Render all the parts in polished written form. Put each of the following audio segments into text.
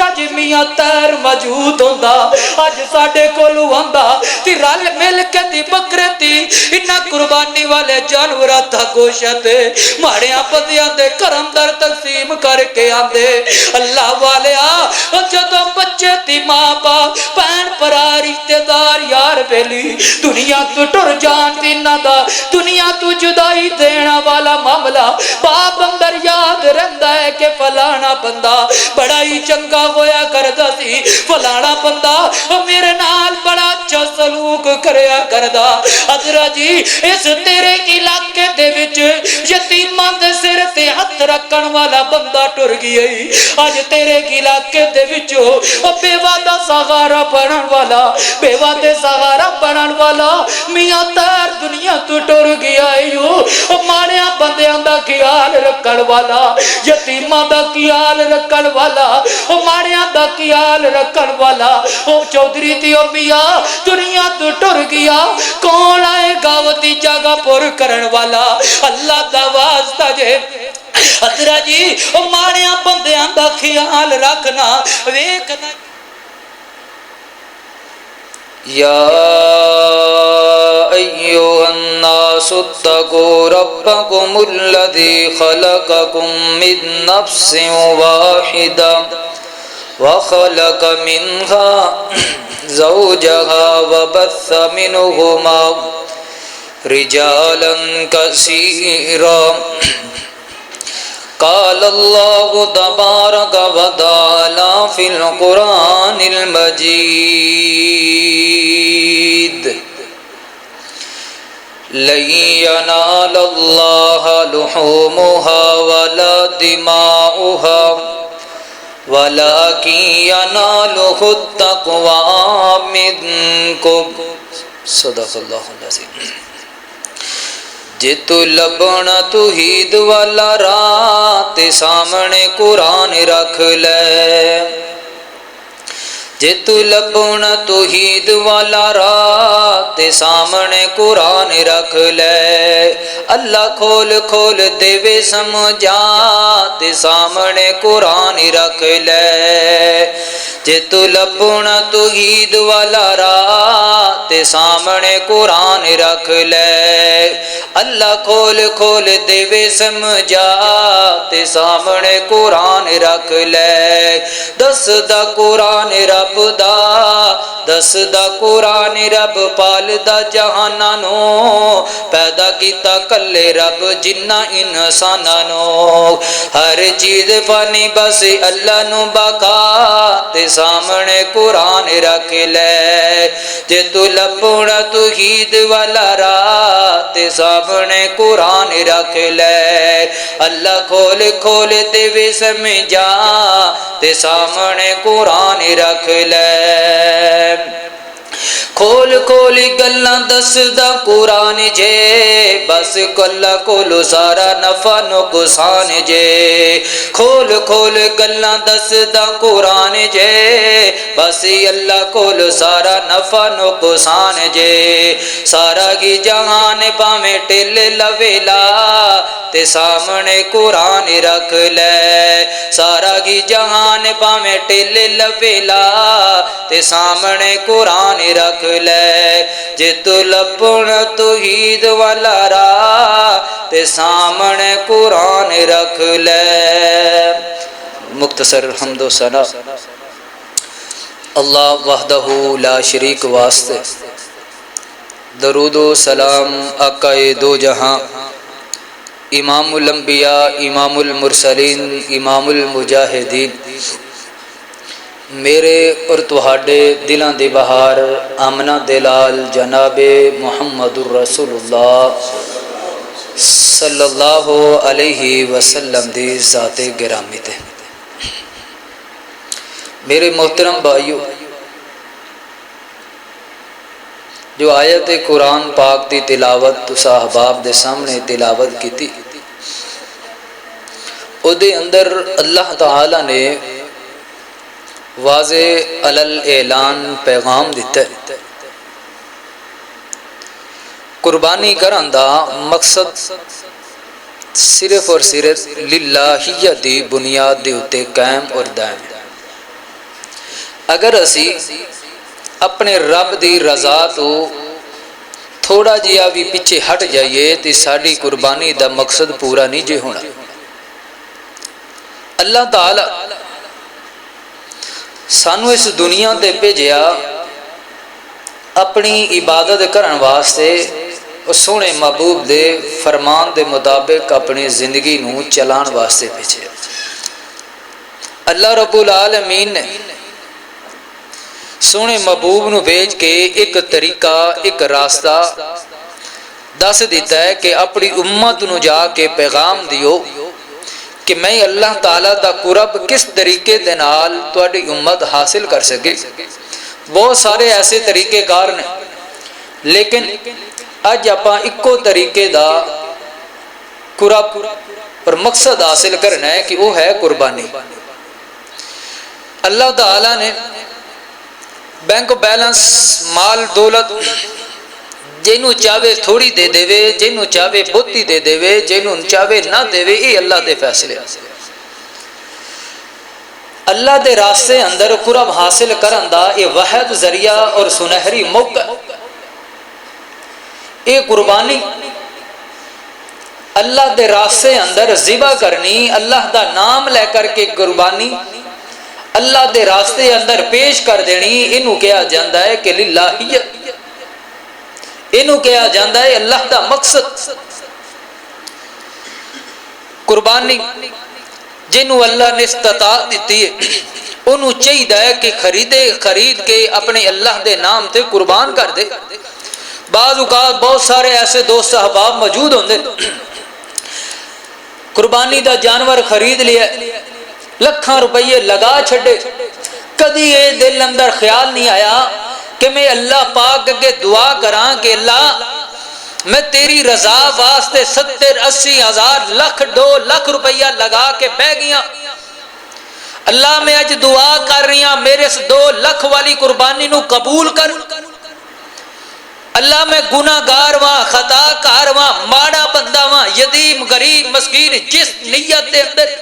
کاش اج میاں تیر موجود ہوندا اج ساڈے کولوں آندا تے رل مل کے دی بکرے دی انہاں قربانی والے جانوراں دا گوشت ماڑیاں بندیاں دے کرم در تقسیم کر کے آندے اللہ والیا جدوں بچے دی ماں باپ بہن بھرا رشتہ دار یار بیلی دنیا تو ٹر جان دینا دا دنیا تو جدائی دینا والا معاملہ باپ اندر یاد رہندا ہے کہ فلانا بندہ بڑا ہی چنگا ہویا کردا سی فلانا بندہ میرے نال بڑا اچھا سلوک کریا کردا حضرت جی اس تیرے علاقے دے وچ یتیماں دے سر تے ہاتھ رکھن والا بندہ ٹر گیا اج تیرے علاقے دے وچوں بیوہ دا سہارا بنن والا بیوہ دے سہارا بنن والا میاں تیر دنیا تو ٹر گیا ماڑیاں بندیاں دا خیال رکھن والا یتیماں دا خیال رکھن والا ماڑیاں دا خیال رکھن والا او چودھری تے او میاں دنیا تو ٹر گیا کون آئے گا وہ دی جگہ پر کرن والا اللہ دا واسطہ جے حضرت جی ماڑیاں بندیاں دا خیال رکھنا ویکھنا یا ایھا الناس اتقوا ربکم الذی خلقکم من نفس واحدہ وخلق منها زوجها وبث منهما رجالا كثيرا قال الله تبارك وتعالى في القرآن المجيد لن ينال الله لحومها ولا دماؤها ولكن يناله التقوى منكم صدق اللہ العظیم جے تو لبنا توحید والا راہ تے سامنے قرآن رکھ لے جے تو لبنا توحید والا راہ تے سامنے قرآن رکھ لے اللہ کھول کھول دے وے سمجھا تے سامنے قرآن رکھ لے جے تو لبنا توحید والا راہ تے سامنے قرآن رکھ لے اللہ کھول کھول دے وے سمجھا تے سامنے قرآن رکھ لے دس دا قرآن رب دا دس دا قرآن رب پال دا جہانانو پیدا کیتا کلے رب جنہ انسانانو ہر چیز فانی بس اللہ نو بقا تے سامنے قرآن رکھ لے جے تو لبنا توحید والا راہ تے سامنے قرآن رکھ لے اللہ کھول کھول دے وے سمجھا تے سامنے قرآن رکھ لے کھول کھولی گلاں دس دا قرآن جے بس کلا کولو سارا نفع نقصان جے کھول کھول گلاں دس دا قرآن جے بس اللہ کولو سارا نفع نقصان جے سارا کی جہان پاویں ٹل لویلا تے سامنے قرآن رکھ لے سارا کی جہان پاویں ٹل لویلا تے سامنے قرآن رکھ لے جے تو لبنا توحید والا راہ تے سامنے قرآن رکھ لے مختصر حمد و ثنا اللہ وحدہ لا شریک واسطے درود و سلام آقا دو جہاں امام الانبیاء امام المرسلین امام المجاہدین میرے اور تہاڈے دلاں دی بہار آمنہ دلال جناب محمد الرسول اللہ صلی اللہ علیہ وسلم دی ذات گرامی تے میرے محترم بھائیو جو آیت قرآن پاک دی تلاوت تسا احباب دے سامنے تلاوت کی تھی او دے اندر اللہ تعالی نے واضح علل اعلان پیغام دیتا ہے قربانی کرن دا مقصد صرف اور صرف للہیت دی بنیاد دے اتے قائم اور دائم اگر اسی اپنے رب دی رضا تو تھوڑا جہا بھی پیچھے ہٹ جائیے تو ساری قربانی دا مقصد پورا نہیں جے ہونا۔ اللہ تعالی سانو اس دنیا تے بھیجیا اپنی عبادت کرن واسطے، اس سونے محبوب دے فرمان دے مطابق اپنی زندگی نو چلان واسطے بھیجیا۔ اللہ رب العالمین نے سونے محبوب نو بھیج کے ایک طریقہ، ایک راستہ دس دیتا ہے کہ اپنی امت نو جا کے پیغام دیو کہ میں اللہ تعالیٰ دا قرب کس طریقے دے نال تواڈی امت حاصل کر سکے۔ بہت سارے ایسے طریقے کار نے، لیکن اج اپاں اکو طریقے دا قرب اور مقصد حاصل کرنا ہے کہ وہ ہے قربانی۔ اللہ تعالیٰ نے بینک بیلنس، مال دولت جنوں چاہے تھوڑی دے دے، جنوں چاہے بہتی دے دے، جنوں چاہے نہ دے، یہ اللہ دے فیصلے۔ اللہ دے راستے اندر قرب حاصل کرن دا یہ واحد ذریعہ اور سنہری موقع، یہ قربانی اللہ دے راستے اندر ذبح کرنی، اللہ دا نام لے کر کے قربانی اللہ دے راستے اندر پیش کر دینی، انہوں کہا جاندہ ہے کہ للہیت، انہوں کہا جاندہ ہے اللہ دا مقصد۔ قربانی جنہوں اللہ نے استطاعت دیتی ہے انہوں چاہیے ہے کہ خرید کے اپنے اللہ دے نام تے قربان کر دے۔ بعض اوقات بہت سارے ایسے دوست احباب موجود ہوندے قربانی دا جانور خرید لیا، لکھاں روپیے لگا چھڑے، کدی یہ دل اندر خیال نہیں آیا کہ میں اللہ پاک کے دعا کراں کہ اللہ میں تیری رضا واسطے 70-80 ہزار لاکھ 2 لاکھ روپیہ لگا کے بہ گیا، اللہ میں اج دعا کر رہی ہوں میرے اس 2 لاکھ والی قربانی نو قبول کر۔ اللہ میں گناہ گار واں، خطا کار واں، ماڑا بندہ واں، یتیم غریب مسکین، جس نیت دے اندر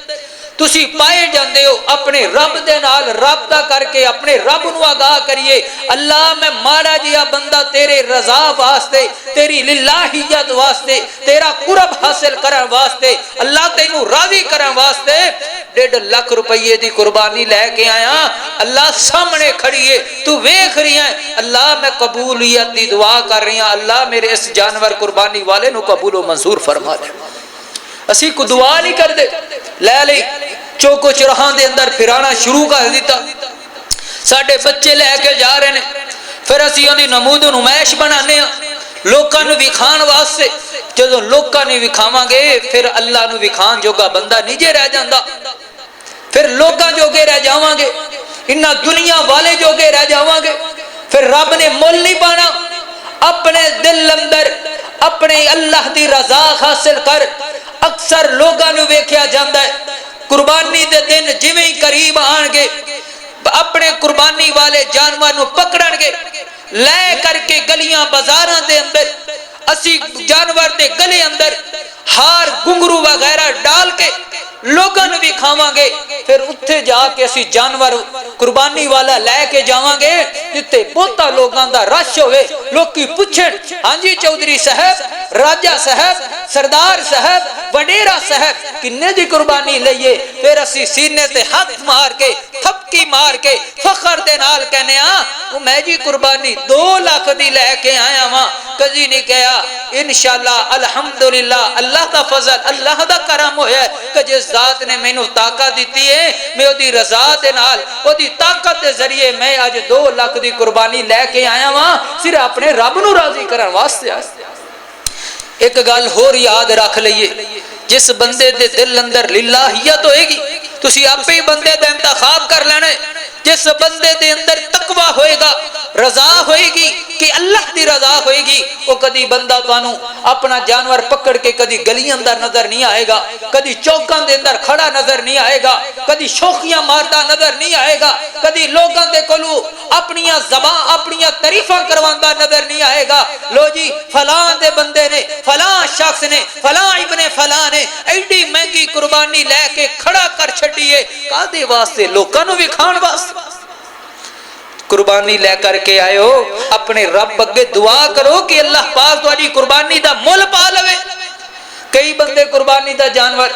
تسی پائے جاندے ہو اپنے رب دے نال رابطہ کر کے اپنے رب نو آگاہ کریے، اللہ میں ماڑا جیا بندہ تیرے رضا واسطے، تیری للہیت واسطے، تیرا قرب حاصل کرن واسطے، اللہ تینوں راضی کرن واسطے 1.5 لاکھ روپیے دی قربانی لے کے آیا، اللہ سامنے کھڑی ہے تو ویکھ رہی ہے، اللہ میں قبولیت دی دعا کر رہی ہوں، اللہ میرے اس جانور قربانی والے نو قبول و منظور فرما دے۔ اسی کو دعا نہیں کر دے، لے لے چوکو چراہاں دے اندر پھرانا شروع کر دیتا، ساڑھے بچے لے کے جا رہے ہیں، پھر اسی انہی نمود و نمائش بنانے ہیں لوکاں نو وکھان واسطے، جدو لوکاں نے وکھاواں گے پھر اللہ نو وکھان جوگا بندہ نیجے رہ جاندہ، پھر لوکاں جوگے رہ جاواں گے، انہا دنیا والے جوگے رہ جاواں گے، پھر رب نے مول نہیں پانا، اپنے دل اندر اپنے اللہ دی رضا حاصل کر۔ اکثر لوگاں نو ویکھیا جاندا ہے قربانی دے دن جویں ہی قریب آن گے اپنے قربانی والے جانور نو پکڑن گے، لے کر کے گلیاں بازاراں دے اندر اسی جانور دے گلے اندر ہار گنگرو وغیرہ ڈال کے لوگاں نو بھی کھاواں گے، پھر اتھے جا کے اسی جانور قربانی والا لے کے جاواں گے جتے بہتا لوگاں دا رش ہوئے، لوگ کی پوچھیں ہاں جی چودھری صاحب، راجہ صاحب، سردار صاحب، وڈیرا صاحب کنے دی قربانی لئیے، پھر اسی سینے تے ہاتھ مار کے تھپکی مار کے فخر دے نال کہنے وہ میں جی قربانی 2 لاکھ دی لے کے آیا ہاں، کجی نہیں کہا انشاءاللہ الحمدللہ اللہ دا فضل اللہ دا کرم ہویا ہے کہ جس ذات نے میں نو طاقت دیتی ہے میں وہ دی رضا دے نال وہ دی طاقت دے ذریعے میں آج 2 لاکھ دی قربانی لے کے آیا ہاں، صرف اپنے رب نو راضی کرن واسطے۔ ایک گل ہور یاد رکھ لئیے، جس بندے دے دل اندر للہیت ہوئے گی تسی آپ ہی بندے دے انتخاب کر لینے، جس بندے دے اندر تقوی ہوئے گا، رضا ہوئے گی کہ اللہ دی رضا ہوئے گی، وہ کدی بندہ توانو اپنا جانور پکڑ کے کدی گلی اندر نظر نہیں آئے گا، کدی چوکاں دے اندر کھڑا نظر نہیں آئے گا، کدی شوخیاں مارتا نظر نہیں آئے گا، کدی لوگاں دے کولو اپنیاں زبان اپنیاں تعریفاں کرواندہ نظر نہیں آئے گا، لو جی فلاں دے بندے نے فلاں شخص نے فلاں ابن فلاں نے ایڈی مہنگی قربانی لے کے کھڑا کر چھڑیے کادے واسطے لوکاں نو بھی کھان واسطے۔ قربانی لے کر کے آئے ہو اپنے رب اگے دعا کرو کہ اللہ پاک تہاڈی قربانی دا مل پا لوے کئی بندے قربانی دا جانور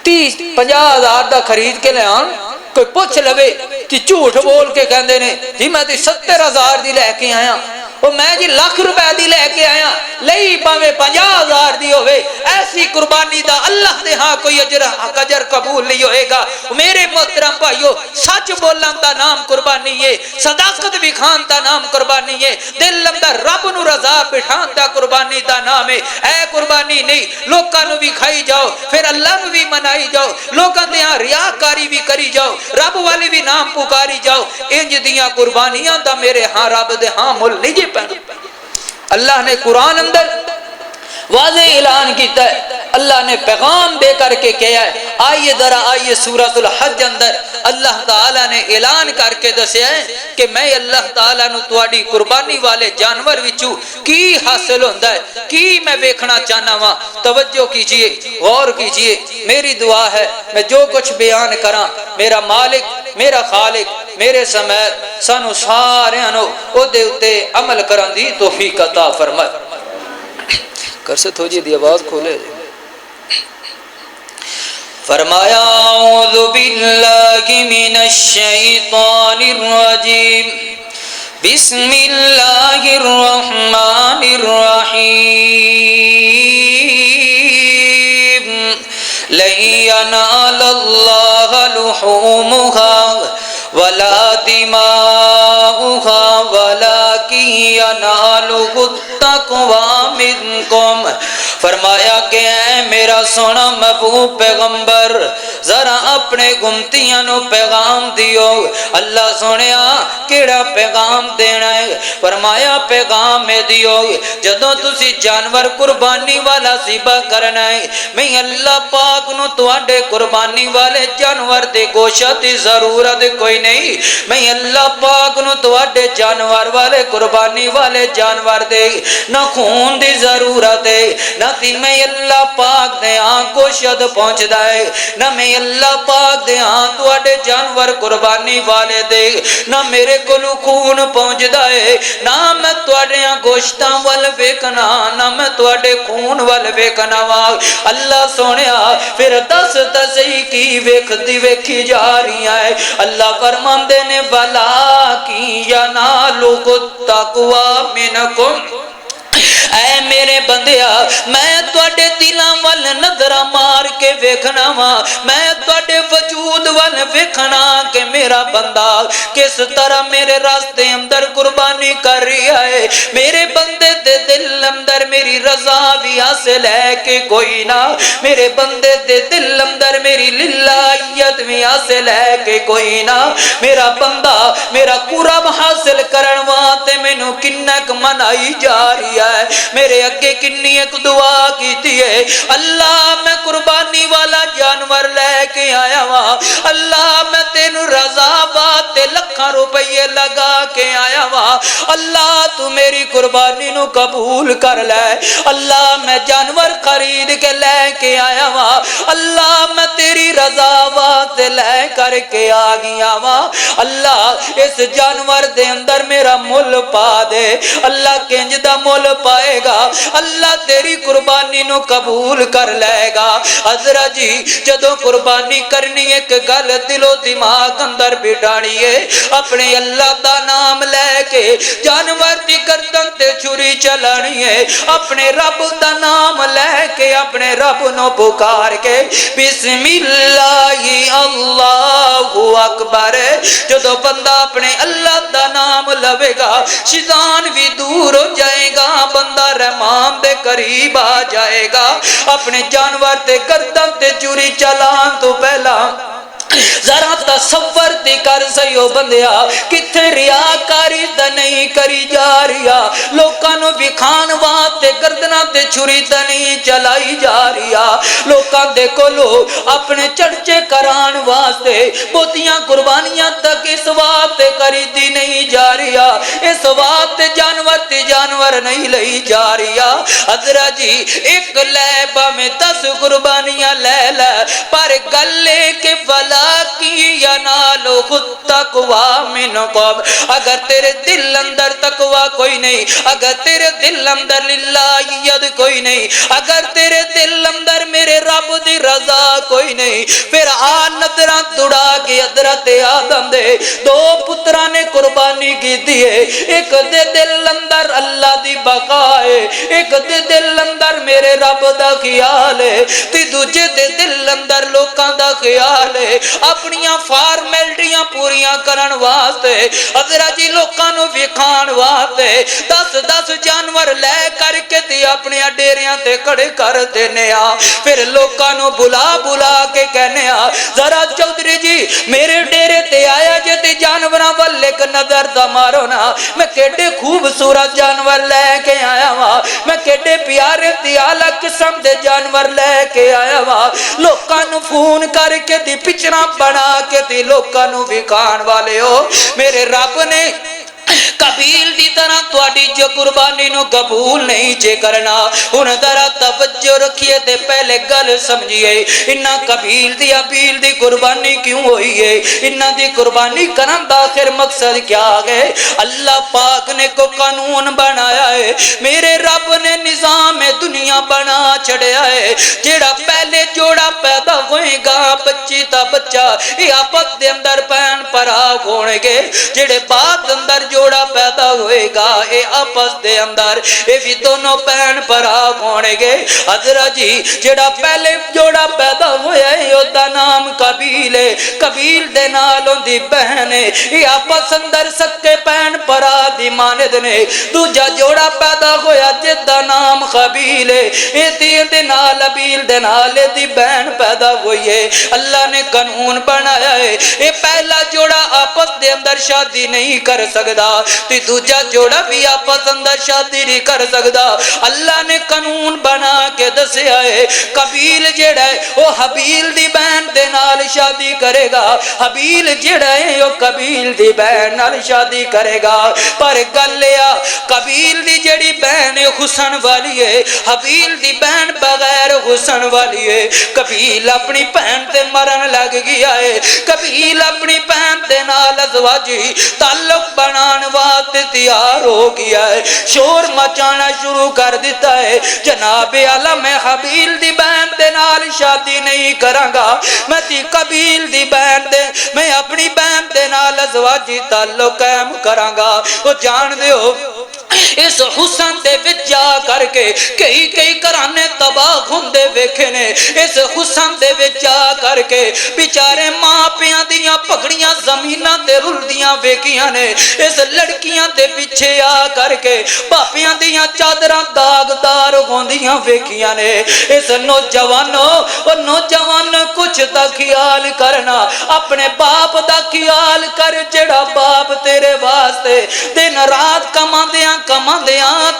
30-50 ہزار دا خرید کے لے آن کوئی پوچھ لوے کہ جھوٹ بول کے کہندے نے جی میں تے 70,000 دی لے کے آیا وہ میں جی لاکھ روپے دی لے کے آیا لئی پاویں 50,000 دی ہوئے ایسی قربانی دا اللہ دے ہاں کوئی اجر قبول نہیں ہوئے گا میرے محترم بھائیو سچ بولن دا نام قربانی ہے صداقت وکھان دا نام قربانی ہے دل اندر رب نو رضا بٹھان دا قربانی دا نام ہے اے قربانی نہیں لوکاں نو بھی کھائی جاؤ پھر اللہ نو بھی منائی جاؤ لوکاں دے ہاں ریاکاری بھی کری جاؤ رب والی بھی نام پکاری جاؤ انج دیاں قربانیاں دا میرے ہاں رب دے ہاں مل نہیں جی پہنا اللہ نے قرآن اندر واضح اعلان کیتا ہے اللہ نے پیغام دے کر کے کیا ہے آئیے ذرا آئیے سورۃ الحج اندر اللہ تعالیٰ نے اعلان کر کے دسیا ہے کہ میں اللہ تعالیٰ نو تواڈی قربانی والے جانور وچوں کی حاصل ہوندا ہے کی میں دیکھنا چاہنا وا توجہ کیجئے غور کیجئے میری دعا ہے میں جو کچھ بیان کراں میرا مالک میرا خالق میرے سمیت سانو سارے نو او دے اتے عمل کرن دی توفیق عطا فرمائے کرست ہو جی دی آواز کھولے فرمایا اعوذ باللہ من الشیطان الرجیم بسم اللہ الرحمن الرحیم لن ینال اللہ لحومها ولا دماؤها ولكن ينالہ التقوی منکم فرمایا کہ اے میرا سونا محبوب پیغمبر ذرا اپنے گمتیاں نو پیغام دیو اللہ سونیا کیڑا پیغام دینا ہے فرمایا پیغام میں دیو جدوں تسی جانور قربانی والا ذبح کرنا ہے میں اللہ پاک نو تواڈے قربانی والے جانور دے گوشت دی ضرورت کوئی نہیں میں اللہ پاک نو تواڈے جانور والے قربانی والے جانور دے نہ خون دی ضرورت ہے نہ تی میں اللہ پاک دے ہاں گوشت پہنچدا ہے نہ میں اللہ پاک دے ہاں تواڈے جانور قربانی والے دے نہ میرے کولو خون پہنچدا ہے نہ میں تواڈے گوشتاں ول ویکھنا نہ میں تواڈے خون ول ویکھنا وا اللہ سونیا پھر دس تسی کی ویکھدی ویکھی جا رہی ہے اللہ فرماندے نے ولا کی ینالہ التقوی منکم اے میرے بندیا میں تواڈے دلاں ول نظراں مار کے ویکھنا وا میں تواڈے وجود ول ویکھنا کہ میرا بندہ کس طرح میرے راستے اندر قربانی کر رہا ہے میرے بندے دے دل اندر میری رضا بھی حاصل ہے کہ کوئی نہ میرے بندے دے دل اندر میری للہیت بھی حاصل ہے کہ کوئی نہ میرا بندہ میرا قرب حاصل کرن واسطے مینوں کنک منائی جا رہی ہے میرے اگے کنی ایک دعا کیتی ہے اللہ میں قربانی والا جانور لے کے آیا وا اللہ میں تینو رضا واسطے لکھاں روپے لگا کے آیا وا اللہ تو میری قربانی نو قبول کر لے اللہ میں جانور خرید کے لے کے آیا وا اللہ میں تیری رضا واسطے لے کر کے آ گیا وا اللہ اس جانور دے اندر میرا مل پا دے اللہ کنج دا مل پائے گا اللہ تیری قربانی نو قبول کر لے گا حضرت جی جدوں قربانی کرنی ایک گل دل و دماغ اندر بٹھانی ہے اپنے اللہ دا نام لے کے جانور دی گردن تے چھری چلانی ہے اپنے رب دا نام لے کے اپنے رب نو پکار کے بسم اللہ اللہ اکبر جدوں بندہ اپنے اللہ دا نام لوے گا شیطان بھی دور ہو جائے گا بندہ رحمان دے قریب آ جائے گا اپنے جانور تے گردن تے چوری چلان تو پہلا ذرا تصور تے کر سیو بندیا کتھے ریاکاری تے نہیں کری جا رہیا لوکاں نو وکھان واسطے گردناں تے چھری تے نہیں چلائی جا رہیا لوکاں دے کولو اپنے چرچے کران واسطے بہتیاں قربانیاں تک اس واسطے کری دی نہیں جا رہیا اس واسطے جانور نہیں لئی جا رہیا حضرت جی ایک لیبا میں 10 قربانیاں لے لے پر گلے کے ولا کی ینالہ التقوی تقوی منکم، اگر تیرے دل اندر تقوی کوئی نہیں، اگر تیرے دل اندر للہیت کوئی نہیں، اگر تیرے دل اندر میرے رب دی رضا کوئی نہیں، پھر آ نظراں دوڑا کے حضرت آدم دے دو پتراں نے قربانی کی دیے، ایک دے دل اندر اللہ دی بقا ہے، ایک دے دل اندر میرے رب دا خیال ہے، تے دوجے دے دل اندر لوکاں دا خیال ہے، اپنیاں فارمیلٹیاں پوریاں کرن واسطے حضرت جی لوکاں نو وکھان واسطے 10 جانور لے کر کے تے اپنے ڈیریاں تے کھڑے کر دینے آ، پھر لوکاں نو بلا کے کہنے آ ذرا چودھری جی میرے ڈیرے تے آیا جے تے جانوراں ول ایک نظر دا مارو نا، میں کیڈے خوبصورت جانور لے کے آیا وا، میں کیڈے پیارے تے اعلی قسم دے جانور لے کے آیا وا، لوکاں نو فون کر کے تے پکچراں بنا کے تے لوکاں نو وکھان والے ہو، میرے رب نے قبیل دی طرح تواڈی جو قربانی نو قبول نہیں جے کرنا، ہن ذرا توجہ رکھیے تے پہلے گل سمجھیے، انہاں قبیل دی ابیل دی قربانی کیوں ہوئی ہے، انہاں دی قربانی کرن دا آخر مقصد کیا ہے؟ اللہ پاک نے کو قانون بنایا ہے، میرے رب نے نظام دنیا بنا چھڑیا ہے، جیڑا پہلے جوڑا پیدا ہوئے گا بچی تا بچہ یہ آپس دے اندر پین پراگ ہونے گے، جیڑے بعد اندر جوڑا پیدا ہوئے گا اے آپس دے اندر اے بھی دونوں پین پراگ ہونے گے۔ حضرت جی جڑا پہلے جوڑا پیدا ہویا ہے اودا نام قبیل ہے، قبیل دے نالوں دی بہن ہے، یہ آپس اندر سکے پین پرا دی ماند نے، دوجا جوڑا پیدا ہویا جدا نام قبیل ہے، اے دین دے نال ابیل دے نال دی بہن پیدا ہوئی ہے۔ اللہ نے قانون بنایا ہے اے پہلا جوڑا آپس دے اندر شادی نہیں کر سکدا تے دوجا جوڑا بھی آپس اندر شادی نہیں کر سکدا، اللہ نے قانون بنا کے دسیا ہے قبیل جڑا ہے وہ حبیل دی بہن دے نال شادی کرے گا، حبیل جڑا ہے وہ قبیل دی بہن نال شادی کرے گا، پر گلیا قبیل دی جڑی بہن حسن والی ہے، حبیل دی بہن بغیر حسن والی ہے، قبیل اپنی بہن تے مرن لگ گیا ہے، قبیل اپنی بہن دے نال ازواجی تعلق بنان واسطے تیار ہو گیا ہے، شور مچانا شروع کر دیتا ہے، جناب اعلیٰ میں حبیل دی بہن دے نال شادی نہیں کراں گا، میں تی قبیل دی بہن دے میں اپنی بہن دے نال ازواجی تعلق قائم کراں گا۔ وہ جان دے ہو اس حسن دے وچ جا کر کے کئی کرانے تباہ ہوندے ویکھے نے، اس حسن دے وچ جا کر کے بیچارے ماں پیاں دیاں پگڑیاں زمیناں تے رلدیاں ویکھیاں نے، اس لڑکیاں دے پیچھے آ کر کے باپیاں دیاں چادراں داغدار ہوندیاں ویکھیاں نے، اس نوجوان کچھ دا خیال کرنا، اپنے باپ دا خیال کر، جڑا باپ تیرے واسطے دن رات کماندیاں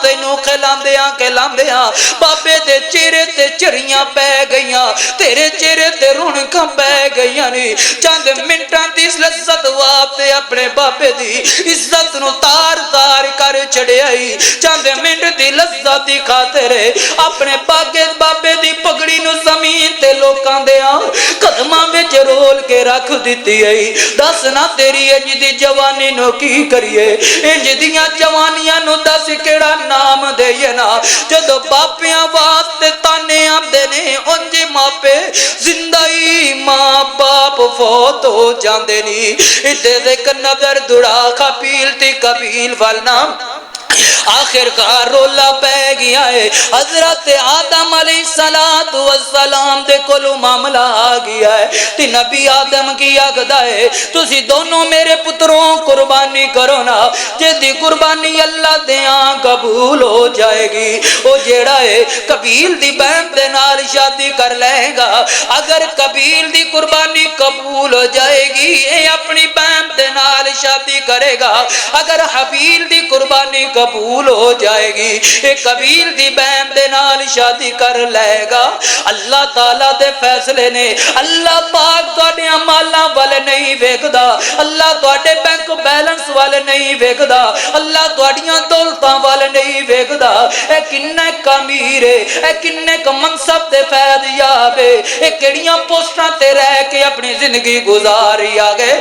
تینوں کھلاندیاں بابے دے چہرے تے چریاں پہ گئیاں، تیرے چہرے تے رونقاں پہ گئیاں نہیں، چند منٹاں دی لذت واسطے اپنے بابے دی عزت نو تار کر چھڑیائی، چند منٹ دی لذت دی خاطر اپنے بابے دی پگڑی نو زمین تے لوکاں دیاں قدماں وچ رول کے رکھ دتی ہے۔ دس نہ تیری انج دی جوانی نو کی کریے، انج دیاں جوانیاں نو دس کیڑا نام دئیے نا، جدو باپیاں واسطے تانے آندے نے انج ماپے زندہ ہی ماں باپ فوت ہو جاندے نی، ادھے دیکھ نظر دڑا قبیل تی قبیل والنا آخر کار رولا پہ گیا ہے، حضرت آدم علیہ السلام دے کولو معاملہ آ گیا ہے، تی نبی آدم کی آگدہ ہے تسی دونوں میرے پتروں قربانی کرو نا، جدی قربانی اللہ دیاں قبول ہو جائے گی، او جیڑا ہے قبیل دی بہن دے نال شادی کر لے گا، اگر قبیل دی قربانی قبول ہو جائے گی اے اپنی بہن دے نال شادی کرے گا، اگر حبیل دی قربانی قبول ہو جائے گی اے قبیل دی بہن دے نال شادی کر لے گا۔ اللہ تعالیٰ دے فیصلے نے، اللہ پاک تواڈے مالاں والے نہیں ویکھدا، اللہ تواڈے بینک بیلنس والے نہیں ویکھدا، اللہ تواڈیاں دولتاں والے نہیں ویکھدا، اے کنے کامیر ہے، اے کنے منصب تے فیض یاب ہے، اے کیڑیاں پوسٹاں تے رہ کے اپنی زندگی گزاری آ گئے،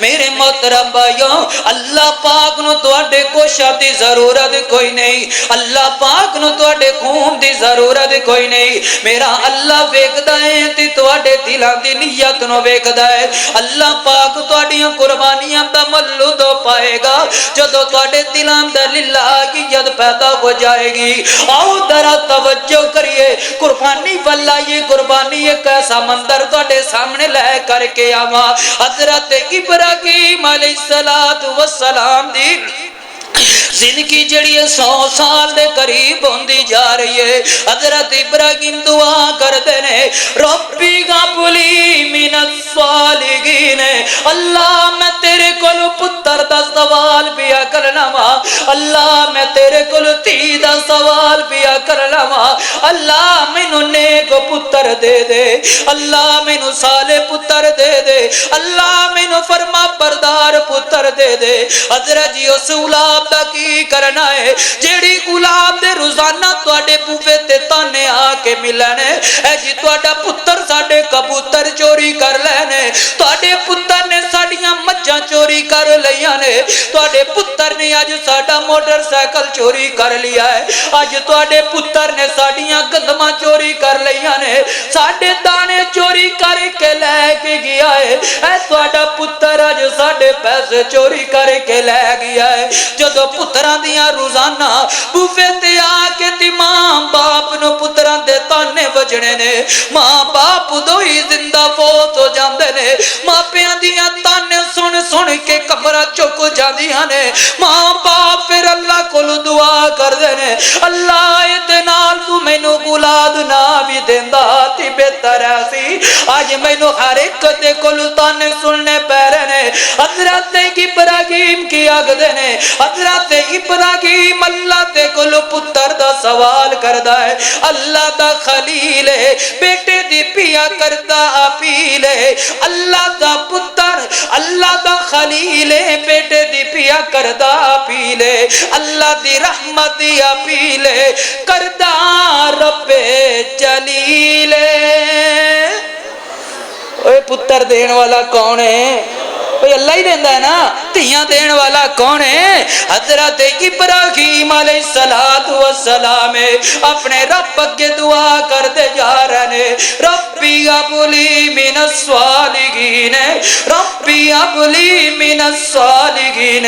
میرے محترم بھائیوں اللہ پاک نو تواڈے کوشش دی ضرورت کوئی نہیں اللہ پاک نو تواڈے خون دی ضرورت کوئی نہیں میرا اللہ ویکھدا ہے تے تواڈے دلاں دی نیت نو ویکھدا ہے اللہ پاک تواڈیاں قربانیاں دا مل دو پائے گا جدوں تواڈے دلاں دا للہ کی ید پیدا ہو جائے گی آؤ ذرا توجہ کریے قربانی والا یہ قربانی ایک ایسا منظر تواڈے سامنے لے کر کے آواں حضرت ابراہیم علیہ السلام دی زندگی جڑی 100 سال دے قریب ہوندی جا رہی ہے حضرت ابراہیم دعا کردے نے ربی غبلی من الصالحین اللہ میں تیرے کول پتر دا سوال پیا کرنا وا اللہ میں تیرے کول دھی دا سوال پیا کرنا وا اللہ مینوں نیک پتر دے دے اللہ مینوں صالح پتر دے دے اللہ مینوں فرما بردار پتر دے دے حضرت جی اس اولاد دا کی کرنا ہے جیڑی اولاد دے روزانہ تواڈے بوے تے تانے آ کے ملنے اے جی تواڈا پتر ساڈے کبوتر چوری کر لینے تواڈے پتر نے ساڈیاں مجھاں چوری کر لیاں نے تواڈے پتر نے اج ساڈا موٹر سائیکل چوری کر لیا ہے اج تواڈے پتر نے ساڈیاں گندماں چوری کر لیاں نے ساڈے دانے چوری کر کے لے کے گیا ہے اے تواڈا پتر اج ساڈے پیسے چوری کر کے لے گیا ہے جدو پتراں دیاں روزانہ بوفے تے آ کے تے ماں باپ نو پتراں دے تانے وجنے نے ماں باپ دو ہی زندہ فوت ہو جاندے نے ماں پیاں دیاں تانے سن سن کے کمرہ چک جاندیاں نے ماں باپ پھر اللہ کول دعا کردے نے اللہ اے نال تو مینوں اولاد نہ بھی دیندا تے بہتر سی اج مینوں ہر ایک دے کول تانے سننے پے رہے نے حضرت ابراہیم کی آگدے نے حضرت ابراہیم اللہ تے کولو پتر دا سوال کردا ہے اللہ دا خلیل ہے بیٹے دی پیا کردا اپیل ہے اللہ دا پتر اللہ دا خلیل ہے بیٹے دی پیا کردا اپیل ہے اللہ دی رحمت دی اپیل ہے کردا رب جلیل اوے پتر دین والا کون ہے اللہ ہی دیندا ہے نا تیاں دین والا کون ہے حضرت ابراہیم علیہ السلام اپنے رب اگے دعا کرتے جا رہے ہیں ربی ابلی من الصالحین ربی ابلی من الصالحین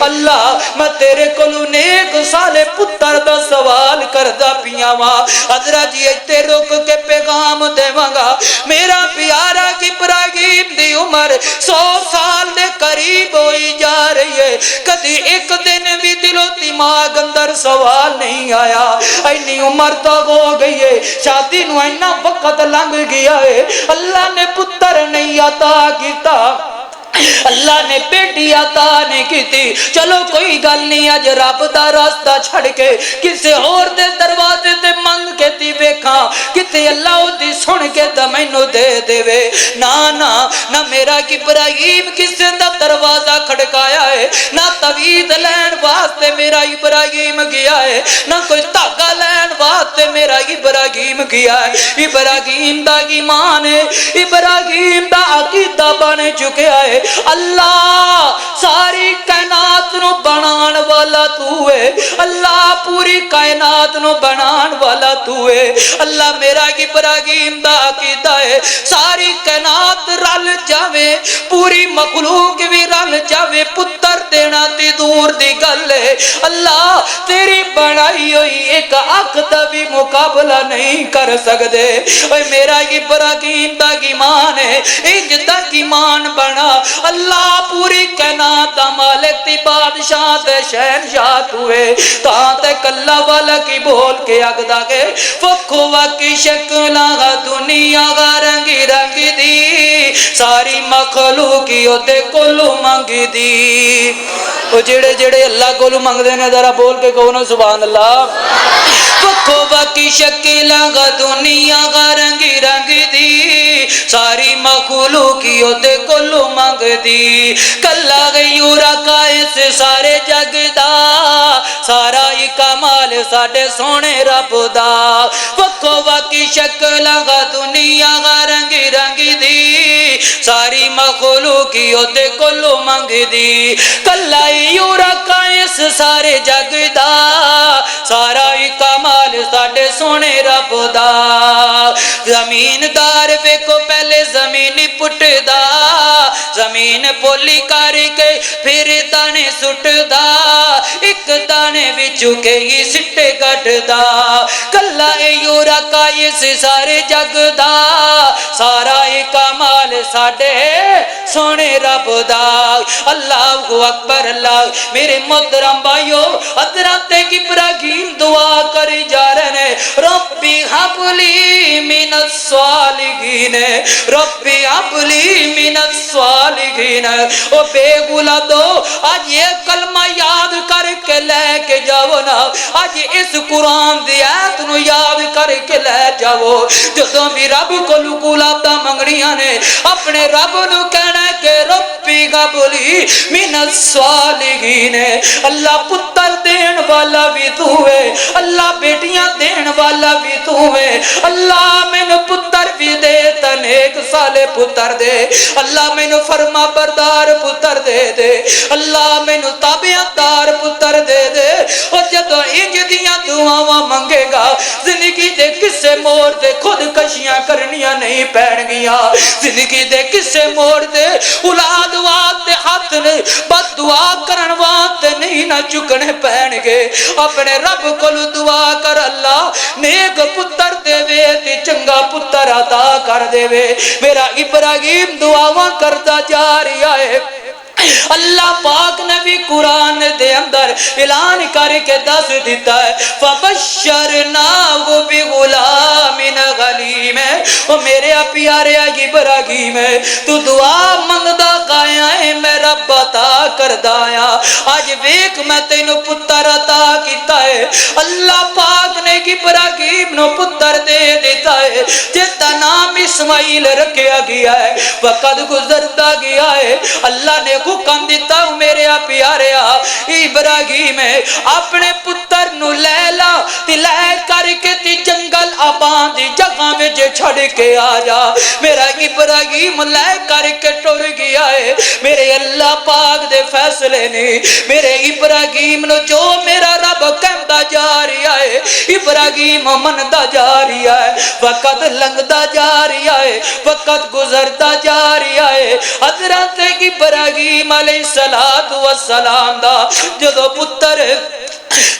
اللہ میں تیرے کولو نیک صالح پتر دا سوال کردا پیاں وا حضرت جی تے رک کے پیغام دیواں گا میرا پیارا ابراہیم دی عمر 100 سال دے قریب ہوئی جا رہی ہے کدی ایک دن بھی دل و دماغ اندر سوال نہیں آیا اینی عمر تو ہو گئی ہے شادی نو اینا وقت لنگ گیا ہے اللہ نے پتر نہیں عطا کیتا اللہ نے بیٹی عطا نہیں کی تھی چلو کوئی گل نہیں اج رب دا راستہ چھڑ کے کسے اور دے دروازے تے منگ کے تی ویکھاں کتے اللہ دی سن کے تے مینوں دے دے وے نا نا نہ میرا ابراہیم کسے دا دروازہ کھڑکایا ہے نہ توید لین واسطے میرا ابراہیم گیا ہے نہ کوئی دھاگا لین واسطے میرا ابراہیم گیا ہے ابراہیم دا ایمان ہے ابراہیم دا عقیدہ بن چکا ہے اللہ ساری کائنات نو بنان والا تو ہے اللہ پوری کائنات نو بنان والا تو ہے اللہ میرا ابراہیم دا عقیدہ ہے ساری کائنات رل جاوے پوری مخلوق بھی رل جاوے پتر دینا تے دور دی گل ہے اللہ تیری بنائی ہوئی ایک حق دا بھی مقابلہ نہیں کر سکدے اوے میرا ابراہیم دا ایمان ہے انج دا ایمان بنا اللہ پوری کائنات دا مالک تی بادشاہ تے شہنشاہ تو ہے تاں تے کلا والا کی بول کے اگدا کے فکھو واکی شکلاں دنیا گا رنگی رنگ دی ساری مخلوقیوں تے کولو منگ دی او جڑے جڑے اللہ کولو منگ دے نے ذرا بول کے کہو نا سبحان اللہ فکھو واکی شکلاں دنیا گا رنگی رنگ دی ساری مخلوقیوں تے کولو منگ دی کلا غیورا کائس سارے جگ دا سارا ہی کمال ساڈے سونے رب دا وکھو واکی شکلاں دنیا گا رنگ رنگ دی ساری مخلوقی اودے کولو منگ دی کلا یورا کا اس سارے جگ دا سارا ہی کمال ساڈے سونے رب دا زمین دار ویکو پہلے زمین پٹ دا زمین پولی کر کے پھر دانے سٹ دا ایک دانے وچوں کے ہی سٹے گڈ دا کلا یورا کا اس سارے جگ دا سارا ہی کمال ساڈے سونے رب دا اللہ اکبر اللہ میرے محترم بھائیو حضرت ابراہیم دعا کری جا رہے ہیں ربی ہب لی من الصالحین ربی ہب لی من الصالحین او بے گلا دو آج یہ کلمہ یاد کر کے لے کے جاؤ نا آج اس قرآن دی آیت نو یاد کر کے لے جاؤ جدوں بھی رب کو لکولات منگڑیاں نے اپنے رب نو کہنا کہ ربی ہب لی من الصالحین اللہ پتر دین والا بھی تو ہے اللہ بیٹیاں دین والا بھی تو ہے اللہ مینوں پتر بھی دے تن ایک سالے پتر دے اللہ مینوں فرما بردار پتر دے دے اللہ مینوں تابعدار پتر دے دے اور جدوں انج دیاں دعاواں منگے گا زندگی دے کسے موڑ تے خود کشیاں کرنیاں نہیں پین گیاں زندگی دے کسے موڑ تے اولاد واسطے ہاتھ بد دعا کرن واسطے نہیں نہ چکنے پین گے اپنے رب کو دعا کر اللہ نیک پتر دے وے تے چنگا پتر عطا کر دے وے میرا ابراہیم دعاواں کرتا جا رہا ہے اللہ پاک نے بھی قرآن دے اندر اعلان کر کے دس دیتا ہے فَبَشَّرْنَاهُ بِغُلَامٍ حَلِيمٍ او میرے پیارے ابراہیم تو دعا منگدا گایا ہے میں رب عطا کردا آیا آج ویکھ میں تینوں پتر عطا کیتا ہے اللہ پاک نے ابراہیم نو پتر دے دیتا ہے جس دا نام اسماعیل رکھیا گیا ہے وقت گزرتا گیا ہے اللہ نے حکم دیتا ہوں میرے پیارے ابراہیم اپنے پتر نو لیلا تی لے کر کے تی جنگل آبان دی جگہ میں جے چھڑ کے آ جا میرا ابراہیم لے کر کے ٹر گیا ہے میرے اللہ پاک دے فیصلے نے میرے ابراہیم نو جو میرا رب کہتا جا رہا ہے ابراہیم مندا جا رہا ہے وقت لنگدا جا رہا ہے وقت گزرتا جا رہا ہے حضرت ابراہیم علیہ السلام دا جدو پتر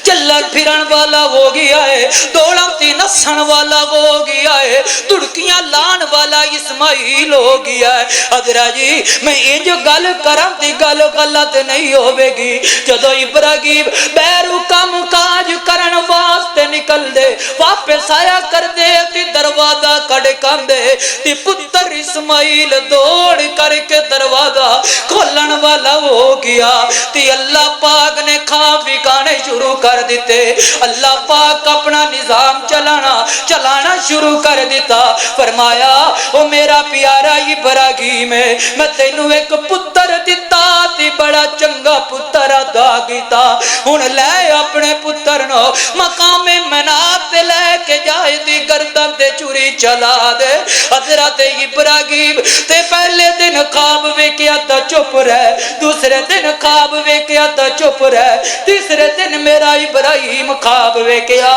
چلن پھرن والا ہو گیا ہے دوڑاں تی نسن والا ہو گیا ہے تڑکیاں لان والا اسماعیل ہو گیا ہے حضرت جی میں یہ جو گل کرم تی گل غلط نہیں ہوئے گی جدو ابراہیم بیرو کم کاج کرن واسطے نکل دے واپس آیا کر دے تی دروازہ کڑکن دے تی پتر اسماعیل دوڑ کر کے دروازہ کھولن والا ہو گیا تی اللہ پاک نے کھا بھی کھانے شروع کر دیتے اللہ پاک اپنا نظام چلانا شروع کر دیتا فرمایا او میرا پیارا ابراہیم میں تینوں ایک پتر دیتا تی بڑا چنگا پتر ادا کیتا ہن لے اپنے پتر نو مقام منات لے کے جائے دی گردن تے چوری چلا دے حضرت ابراہیم تے پہلے دن خواب ویکھیا تا چپ رہ دوسرے دن خواب ویکھیا تا چپ رہ تیسرے دن میرا ابراہیم خواب ویکھیا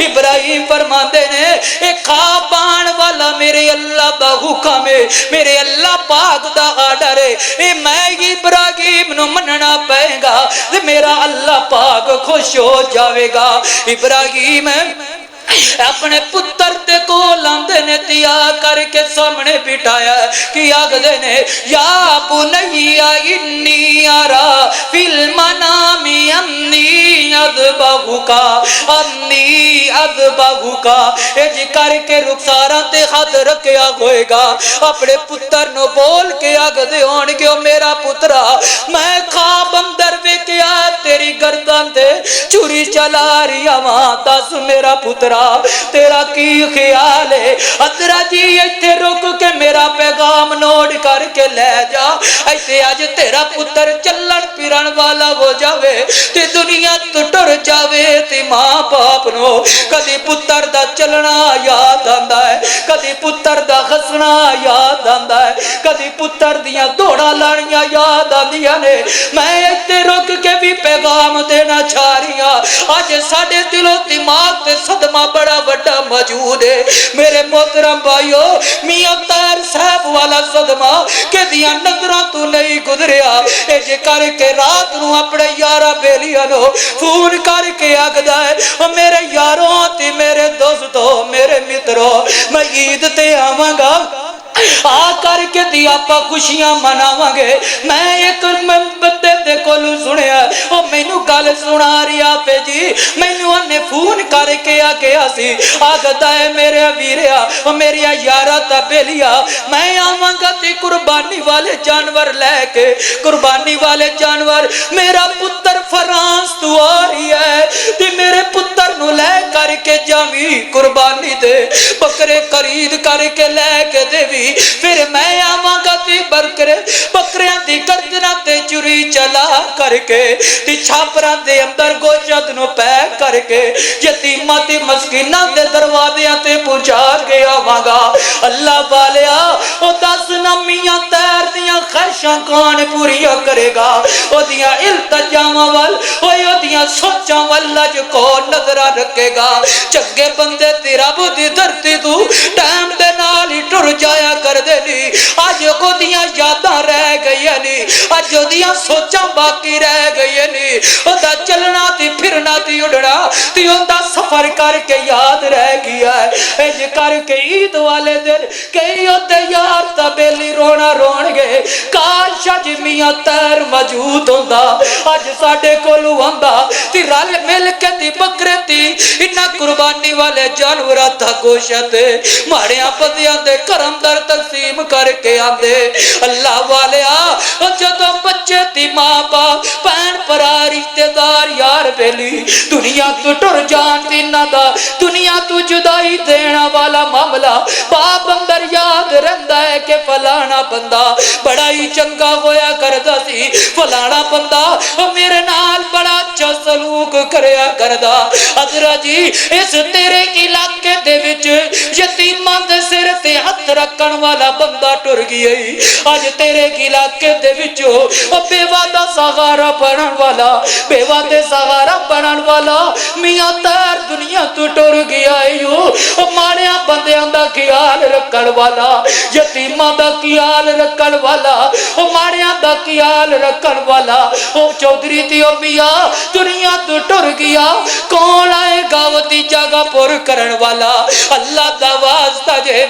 ابراہیم فرماندے نے ایک خواب آن والا میرے اللہ دا حکم ہے میرے اللہ پاک دا آرڈر ہے اے میں ابراہیم نو مننا پائے گا تے میرا اللہ پاک خوش ہو جاوے گا ابراہیم اپنے پتر تے کو لاندے نے تیا کر کے سامنے بٹھایا کہ آگدے نے یا بنی انی آرا فی المنام انی اذبحک اج کر کے رخساراں تے ہاتھ رکھیا ہوئے گا اپنے پتر نو بول کے آگدے ہون گے میرا پترا میں خواب اندر ویکھیا تیری گردن تے چوری چلا رہی ہاں دس میرا پترا تیرا کی خیال خیال ہے حضرت جی ایتھے رک کے میرا پیغام نوٹ کر کے لے جا ایتھے اج تیرا پتر چلن پھرن والا ہو جاوے تے دنیا تو ٹر جاوے تے ماں باپ نو کدی پتر دا چلنا یاد آندا ہے کدی پتر دا ہسنا یاد آندا ہے کدی پتر دیاں دوڑا لانیاں یاد آندیاں نے میں ایتھے رک کے بھی پیغام دینا چاہ رہی ہاں اج ساڈے دل و دماغ تے صدمہ بڑا بڑا موجود ہے میرے محترم بھائیو میاں طاہر صاحب والا صدمہ کہ دیاں نظراں تو نہیں گزریا اے جے کر کے رات نو اپنے یارا بیلیاں نو فون کر کے آگدا ہے او میرے یاروں تے میرے دوستوں میرے متروں میں عید تے آواں گا آ کر کے دی آپا خوشیاں مناواں گے میں ایک بندے دے کولوں سنیا او مینوں گل سنا رہیا پے جی مینوں نے فون کر کے آ گیا سی آگدا ہے میرے ویریا او میری یارا تا بیلیا میں آواں گا تے قربانی والے جانور لے کے قربانی والے جانور میرا پتر فرانس تو آ رہی ہے تے میرے پتر نو لے کر کے جاوی قربانی دے بکرے خرید کر کے لے کے دیوی پھر میں آواں گا تے بکریاں دی گردناں تے چوری چلا کر کے تے چھاپراں دے اندر گوشت نو پیک کر کے یتیماں تے مسکیناں دے دروازیاں تے پہنچا کے آواں گا اللہ والیا او دس نہ میاں طاہر دیاں خواہشاں کون پوریاں کرے گا او دیاں التجاواں ول او دیاں سوچاں ول اج کون نظراں رکھے گا چنگے بندے تے رب دی دھرتی تو ٹائم دے نال ہی ٹر جایا کر دے نی اج او دیاں یاداں رہ گئی نی اج او دیاں سوچاں باقی رہ گئی نی او دا چلنا تے پھرنا تے اڑنا تے او دا سفر کر کے یاد رہ گیا ہے اج کر کے عید والے دن کئی ہوتے یار تا بیلی رونا رون گے کاش اج میاں طاہر موجود ہوندا اج ساڈے کولوں آندا تے رل مل کے تے بکرے تے انہاں قربانی والے جانوراں دا گوشت ماڑیاں پتیاں دے کرم در تقسیم کر کے آندے اللہ والیا او جدوں بچے تی ماں باپ بہن بھرا رشتے دار یار بیلی دنیا تو ٹر جان تے نہ دا دنیا تو جدائی دینا والا معاملہ باپ اندر یاد رہندا ہے کہ فلانا بندہ بڑا ہی چنگا ہویا کردا سی فلانا بندہ میرے نال بڑا اچھا سلوک کریا کردا حضرت جی اس تیرے علاقے دے وچ یتیماں دے سر تے ہاتھ رکھن والا بندہ ٹر گیا اج تیرے علاقے دے وچ بیوہ دا سہارا بنن والا بیوہ دے سہارا بنن والا میاں طاہر دنیا تو ٹر گیا ماڑیاں بندیاں دا خیال رکھن والا یتیماں دا خیال رکھن والا ماڑیاں دا خیال رکھن والا او چودھری تے او میاں دنیا تو ٹر گیا کون آئے گا وتی جگہ پر کرن والا اللہ دا واسطہ جے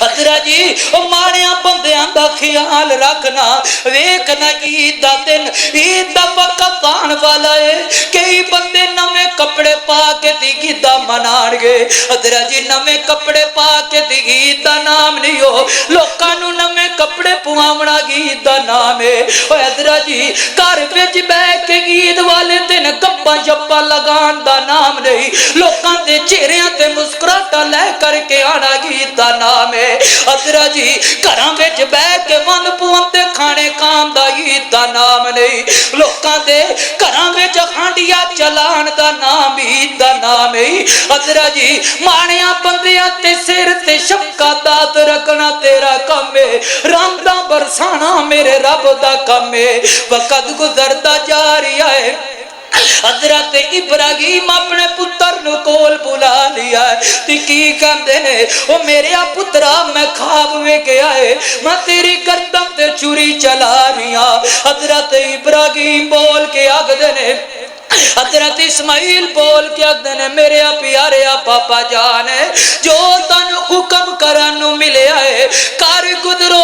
حضرت جی او ماڑیاں بندیاں دا خیال رکھنا ویکھنا عید دا دن عید دا وقت آن والا ہے کئی بندے نویں کپڑے پا کے دی عید دا منان گے حضرت جی نویں کپڑے پا کے دی عید دا نام نہیں ہو لوکاں نوں نویں کپڑے پواونا عید دا نام ہے او حضرت جی گھر وچ بیٹھ کے عید والے دن گپاں شپاں لگان دا نام نہیں لوکاں دے چہریاں تے مسکراہٹاں لے کر کے آنا عید دا نام حضرت جی گھراں وچ بیٹھ کے ون پوندے کھانے کھان دا عید دا نام نہیں لوکاں دے گھراں وچ ہانڈیاں چلان دا نام عید دا نام ہے حضرت جی ماڑیاں بندیاں تے سر تے شفقت رکھنا تیرا کم ہے رحمتاں برسانا میرے رب دا کم ہے وقت گزردا جا رہا ہے حضرت ابراہیم اپنے پتر نو کول بلا لیا ہے تے کی کہندے نے او میرے پترا میں خواب میں گیا ہے میں تیری گردن تے چھری چلا رہی ہاں حضرت ابراہیم بول کے آگدے نے حضرت اسماعیل بول کے آگدے نے میرے پیارے پاپا جان جو تن حکم کرن نو ملیا ہے کر گزرو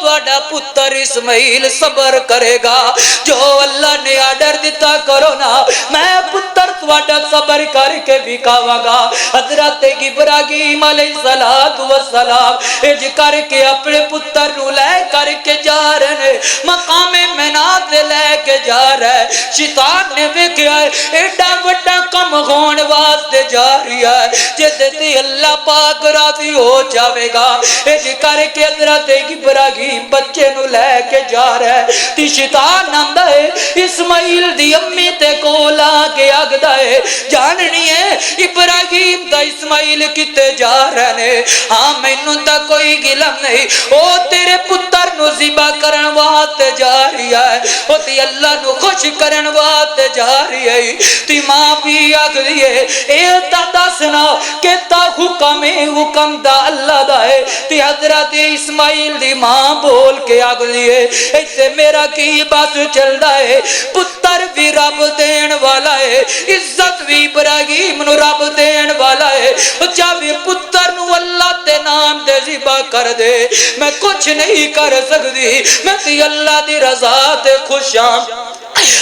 تہاڈا پتر اسماعیل صبر کرے گا جو اللہ نے آرڈر دیتا کرو نا میں پتر تہاڈا صبر کر کے دکھاواں گا حضرت ابراہیم علیہ السلام اج کر کے اپنے پتر نو لے کر کے جا رہے ہیں مقام مینا تے لے کے جا رہا ہے شیطان نے ویکھیا ایڈا بڑا کم ہون واسطے جا رہی ہے جدے تے اللہ پاک راضی ہو جاوے گا اج کر کے حضرت ابراہیم بچے نو لے کے جا رہا ہے تے شیطان آندا ہے اسماعیل دی امی تے کول آ کے آگدا ہے جاننی ہے ابراہیم دا اسماعیل کتے جا رہے نے ہاں مینوں تا کوئی علم نہیں او تیرے پتر نو ذبح کرن واسطے جا رہی ہے او تے اللہ نو خوش کرن واسطے جا رہی ہے تے ماں بھی آکھدی ہے اے تا دسنا کہ تا حکم دا اللہ دا ہے تے حضرت اسماعیل دی ماں بول کے آکھدی ہے ایتھے میرا کی بات چلدا ہے پتر بھی رب دین والا ہے عزت بھی ابراہیم نو رب دین والا ہے چاہے پتر نو اللہ دے نام دے ذبح کر دے میں کچھ نہیں کر سکتی میں تی اللہ دی رضا تے خوش ہاں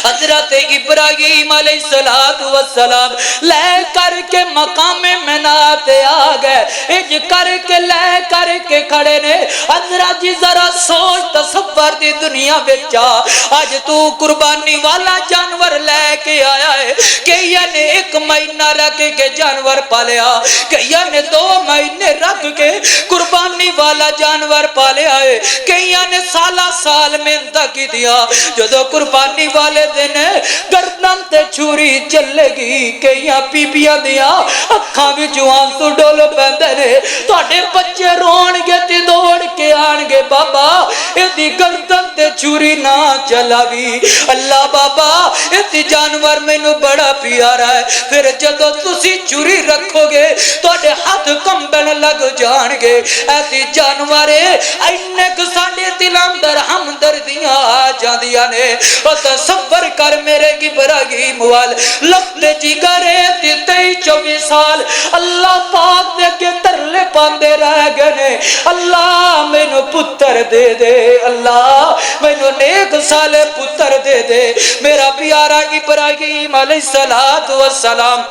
حضرت ابراہیم علیہ السلام لے کر کے مقام مینا تے آ گئے اج کر کے لے کر کے کھڑے نے حضرت جی ذرا سوچ تصور دی دنیا وچ اج تو قربانی والا جانور لے کے آیا ہے کئیاں نے 1 مہینہ رکھ کے جانور پالیا کئیاں نے 2 مہینے رکھ کے قربانی والا جانور پالیا ہے کئیاں نے سالہ سال محنت کی دیا جدو قربانی والے دن گردن تے چھری چلے گی کئیاں بیبیاں دیاں اکھاں وچوں آنسو ڈول پیندے نے تہاڈے بچے رون گے تے دوڑ کے آن گے بابا ایدی گردن تے چھری نہ چلاوی اللہ بابا ایدی جانور مینوں بڑا پیارا ہے پھر جدو تسی چھری رکھو گے تہاڈے ہاتھ کمبن لگ جان گے ایدی جانور اینے کہ ساڈے دل اندر ہمدردیاں آ جاندیاں نے او تصور کر میرے ابراہیم وال لفتے جگرے تے 23-24 سال اللہ پاک دے کے ترلے پاندے رہ گئے نے اللہ مینوں پتر دے دے اللہ مینوں نیک سالے پتر دے دے میرا پیارا ابراہیم علیہ السلام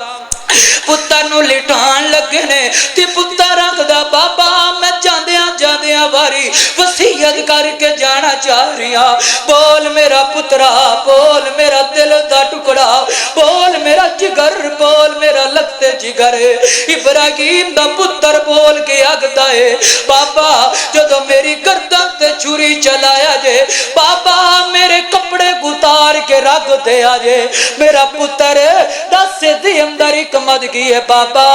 پتر نو لٹان لگے نے تے پتر آکھدا بابا میں جاندیاں واری وصیت کر کے جانا چاہ رہی ہاں بول میرا پترا بول میرا دل دا ٹکڑا بول میرا جگر بول میرا لگتے جگر ابراہیم دا پتر بول کے آکھدا ہے بابا جدو میری گردن تے چھری چلایا جے بابا میرے کپڑے اتار کے رکھ دیا جے میرا پتر دس دی اندر حکمت کی ہے بابا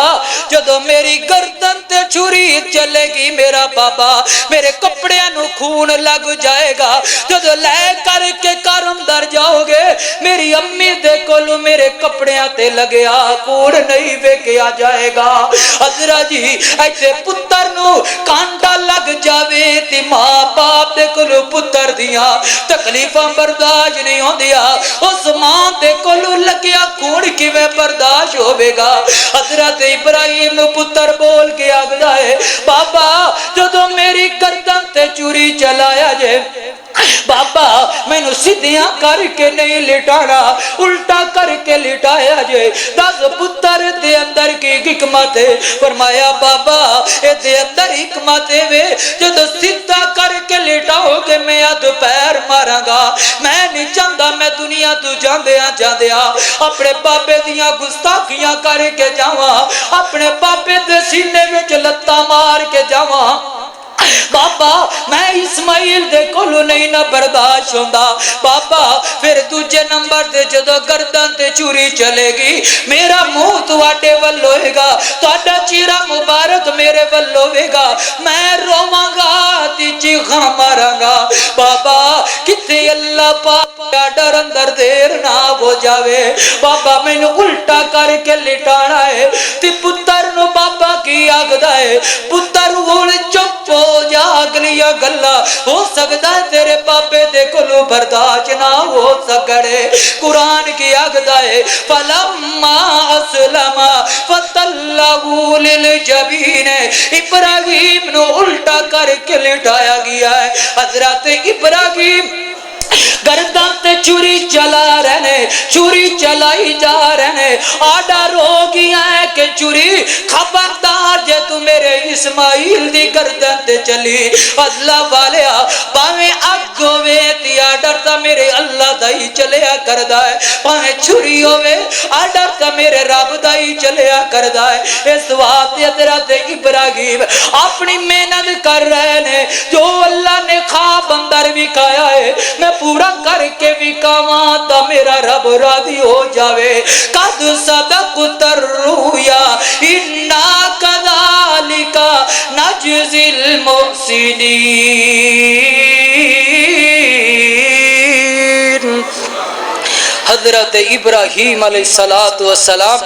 جدو میری گردن تے چھری چلے گی میرا بابا میرے کپڑے نو خون لگ جائے گا جدو لے کر کے گھر اندر جاؤ گے میری امی دے کولو میرے کپڑے تے لگیا کوڑ نہیں ویکھیا جائے گا حضرت جی ایسے پتر نو کانٹا لگ جاوے تے ماں باپ دے کولو پتر دیاں تکلیفاں برداشت نہیں ہوندیا اس ماں دے کولو لگیا کوڑ کیویں برداشت ہوے گا حضرت ابراہیم نو پتر بول کے آگدا ہے بابا جدو میری گردن تے چوری چلایا جے بابا میں نو سیدھیاں کر کے نہیں لٹانا الٹا کر کے لٹایا جے دس پتر دے اندر کی حکمت ہے فرمایا بابا اے دے اندر حکمت ہے جدو سیدھا کر کے لٹاؤ گے میں اد پیر ماراں گا میں نہیں چاہتا میں دنیا تو جاندیاں اپنے بابے دیاں گستاخیاں کر کے جاواں اپنے بابے دے سینے وچ لتاں مار کے جاواں بابا میں اسماعیل دے کولو نہیں نہ برداشت ہوندا بابا پھر دوجے نمبر تے جدو گردن تے چوری چلے گی میرا منہ تواڈے ول ہوئے گا تہاڈا چہرہ مبارک میرے ول ہوئے گا میں روواں گا تے چیخاں ماراں گا بابا کتے اللہ پاک دا ڈر اندر دیر نہ ہو جاوے بابا مینوں الٹا کر کے لٹانا ہے تے پتر نو بابا کی آکھدا ہے پتر ہن چپ ہو جا اگلیاں گلاں ہو سکتا ہے تیرے پاپے دے کلو برداشت نہ ہو سکڑے قرآن کی آگدہ ہے فلما اسلم فتلہ للجبین ابراہیم نو الٹا کر کے لٹایا گیا ہے حضرت ابراہیم گردان تے چوری چلا رہنے چوری چلائی جا رہنے آڈا رو گیا ہے کہ چوری خبردار جے تو میرے اسماعیل دی گردان تے چلی اللہ والیا پاویں اگ ہوئے تی آڈر تا میرے اللہ دائی چلیا کردہ ہے پاویں چوری ہوئے آڈر تا میرے رب دائی چلیا کردہ ہے اس وقت حضرت ابراہیم اپنی محنت کر رہے نے جو اللہ نے خواب اندر بھی کھایا ہے میں پورا کر کے بھی کاماں تا میرا رب راضی ہو جاوے قد صدقت الرؤیا انا کذالک نجزی المحسنین حضرت ابراہیم علیہ السلام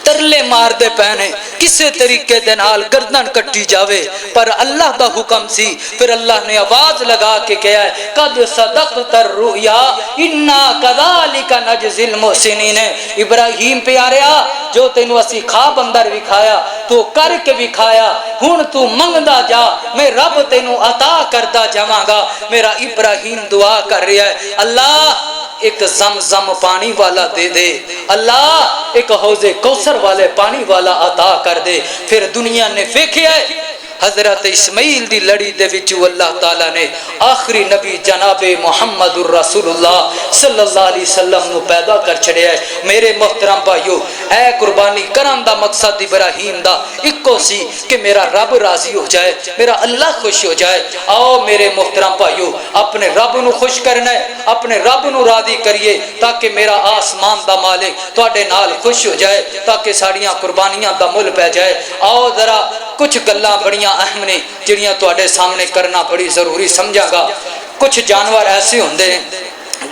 ترلے مار دے پہنے کسے طریقے دے نال گردن کٹی جاوے پر اللہ دا حکم سی پھر اللہ نے آواز لگا کے کہا ہے قد صدقت الرؤیا انا کذالک نجزی المحسنین ابراہیم پیاریا جو تینو اسی خواب اندر وکھایا تو کر کے وکھایا ہن تو منگدا جا میں رب تینو عطا کردا جاواں گا میرا ابراہیم دعا کر رہا ہے اللہ ایک زمزم پانی والا دے دے اللہ ایک حوض کوثر والے پانی والا عطا کر دے پھر دنیا نے دیکھیا ہے حضرت اسماعیل دی لڑی دے وچوں اللہ تعالیٰ نے آخری نبی جناب محمد الرسول اللہ صلی اللہ علیہ وسلم نو پیدا کر چھڑیا ہے میرے محترم بھائیو اے قربانی کرن دا مقصد ابراہیم دا اکو سی کہ میرا رب راضی ہو جائے میرا اللہ خوش ہو جائے آؤ میرے محترم بھائیو اپنے رب نو خوش کرنا ہے اپنے رب نو راضی کریے تاکہ میرا آسمان دا مالک تواڈے نال خوش ہو جائے تاکہ ساڑیاں قربانیاں دا مل پہ جائے آؤ ذرا کچھ گلاں بڑیاں اہم نے جڑیاں تواڈے سامنے کرنا بڑی ضروری سمجھا گا کچھ جانور ایسے ہوندے ہیں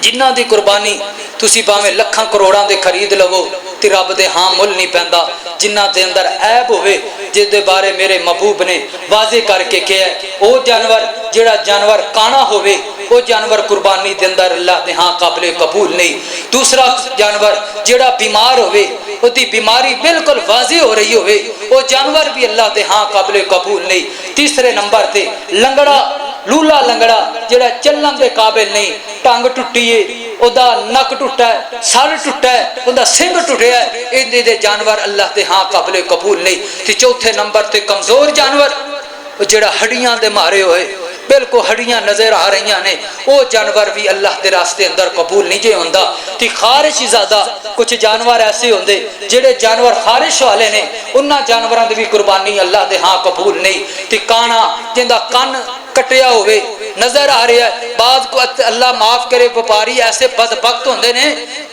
جنہ دی قربانی تسی باویں لکھاں کروڑاں دے خرید لو تے رب دے ہاں مل نہیں پیندا جنہ دے اندر عیب ہوئے جس دے بارے میرے محبوب نے واضح کر کے کہا ہے او جانور جڑا جانور کانا ہوئے وہ جانور قربانی دے اندر اللہ دے ہاں قابل قبول نہیں دوسرا جانور جڑا بیمار ہوئے وہ دی بیماری بالکل واضح ہو رہی ہوئے وہ جانور بھی اللہ دے ہاں قابل قبول نہیں تیسرے نمبر تے لنگڑا لولا لنگڑا جڑا چلن دے قابل نہیں ٹانگ ٹٹیے او دا نک ٹوٹا ہے سر ٹوٹا ہے او دا سنگ ٹوٹیا ہے ایندے دے جانور اللہ دے ہاں قابل قبول نہیں تے چوتھے نمبر تے کمزور جانور جڑا ہڈیاں دے مارے ہوئے بالکل ہڈیاں نظر آ رہی نے وہ جانور بھی اللہ دے راستے اندر قبول نہیں جے ہوندا تے خارش زیادہ کچھ جانور ایسے ہوندے جڑے جانور خارش والے نے انہاں جانوراں دی بھی قربانی اللہ دے ہاں قبول نہیں تے کانا جندا کن کٹیا ہوئے نظر آ رہا ہے بعض کو اللہ معاف کرے وپاری ایسے بدبخت ہوندے نے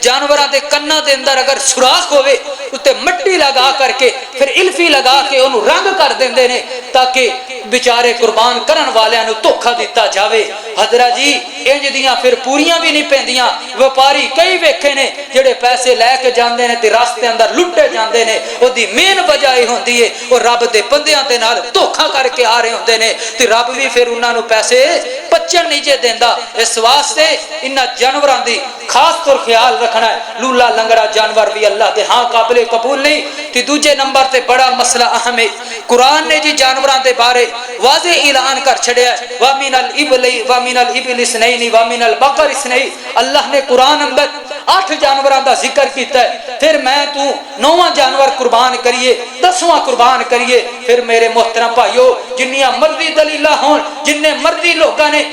جانوراں دے کناں دے اندر اگر سوراخ ہوئے اتے مٹی لگا کر کے پھر الفی لگا کے انہوں رنگ کر دیندے نے تاکہ بیچارے قربان کرن والیاں نو دھوکا دیتا جاوے حضرت جی انج دیاں پھر پوریاں بھی نہیں پیندیاں وپاری کئی ویکھے نے جڑے پیسے لے کے جاندے نے تے راستے اندر لٹے جاندے نے او دی مین وجہ اے ہوندی ہے او رب دے بندیاں دے نال دھوکا کر کے آ رہے ہوندے نے تے رب بھی پھر انہاں نو پیسے بچن نہیں جے دیندا اس واسطے انہاں جانوراں دی خاص طور خیال رکھنا ہے لولا لنگڑا جانور بھی اللہ دے ہاں قابل قبول نہیں تے دوجے نمبر تے بڑا مسئلہ اہم ہے قرآن نے جی جانوراں دے بارے واضح اعلان کر چھڑیا ہے وَمِنَ الْإِبْلِ اثْنَيْنِ وَمِنَ الْبَقَرِ اثْنَيْنِ اللہ نے قرآن اندر 8 جانوراں دا ذکر کیتا ہے پھر میں تو 9واں جانور قربان کریے 10واں قربان کریے پھر میرے محترم بھائیو جنیاں مرضی دلیلہ ہون جننے مرضی لوگاں نے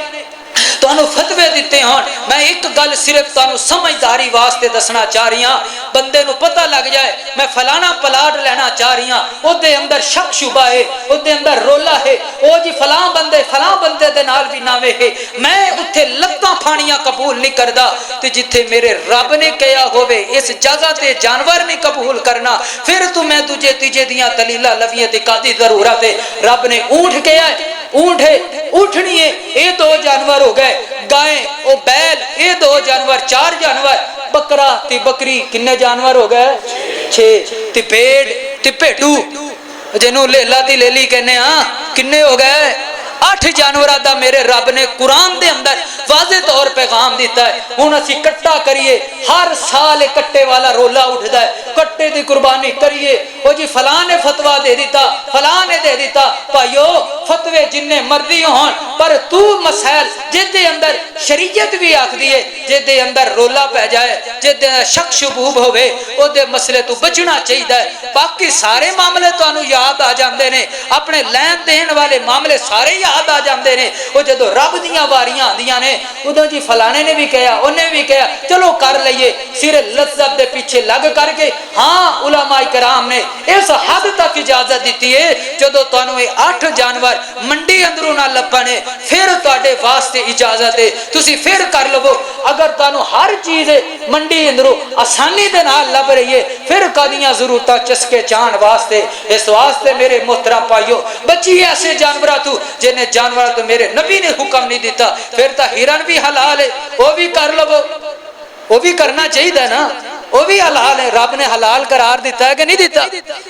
تانوں فتوے دیتے ہیں میں ایک گل صرف تانوں سمجھداری واسطے دسنا چاہ رہی ہاں بندے نو پتہ لگ جائے میں فلانا پلاٹ لینا چاہ رہی ہاں او دے اندر شک شبہ ہے او دے اندر رولا ہے او جی فلاں بندے دے نال بھی ناوے ہے میں اتھے لتاں پھاڑیاں قبول نہیں کردا تے جتھے میرے رب نے کہیا ہوے اس جگہ تے جانور نہیں قبول کرنا پھر تو میں تجھے تیجے دیاں دلیلاں لویاں تے قاضی ضرورت ہے رب نے اونٹ کہیا ہے اونٹ ہے اونٹنی ہے اے 2 جانور ہو گئے گائیں او بیل اے 2 جانور 4 جانور بکرا تے بکری کنے جانور ہو گئے 6 تے بھیڑ تے بھیڈو جنوں لیلا تے لیلی کہنے ہاں کنے ہو گئے 8 جانوراں دا میرے رب نے قرآن دے اندر واضح طور پیغام دیتا ہے ہن اسی کٹا کریے ہر سال کٹے والا رولا اٹھدا ہے کٹے دی قربانی کریے او جی فلاں نے فتوا دے دیتا فلاں نے دے دیتا بھائیو فتوے جننے مرضی ہون پر تو مسائل جس دے اندر شریعت بھی آکھدی ہے جس دے اندر رولا پہ جائے جس دے شک شبوب ہوئے او دے مسئلے تو بچنا چاہیے باقی سارے معاملے تانوں یاد آ جاندے نے اپنے لین دین والے معاملے سارے یاد آ جاندے نے او جدوں رب دیاں واریاں آندیاں نے ادوں جی فلانے نے بھی کہا انہیں بھی کہا چلو کر لئیے سر لذت دے پیچھے لگ کر کے ہاں علماء کرام نے اس حد تک اجازت دیتی ہے جدو تانوں 8 جانور منڈی اندروں نہ لبنے پھر تواڈے واسطے اجازت ہے تسی پھر کر لو اگر تانوں ہر چیز منڈی اندروں آسانی دے نال لب رہی ہے پھر کدیاں ضرورتاں چسکے چان واسطے اس واسطے میرے محترم بھائیو بچی ایسے جانوراں تو جنہیں جانوراں تو میرے نبی نے حکم نہیں دیتا پھر تا ہرن بھی حلال ہے وہ بھی کر لو وہ بھی کرنا چاہیے نا وہ بھی حلال ہے رب نے حلال قرار دیتا ہے کہ نہیں دیتا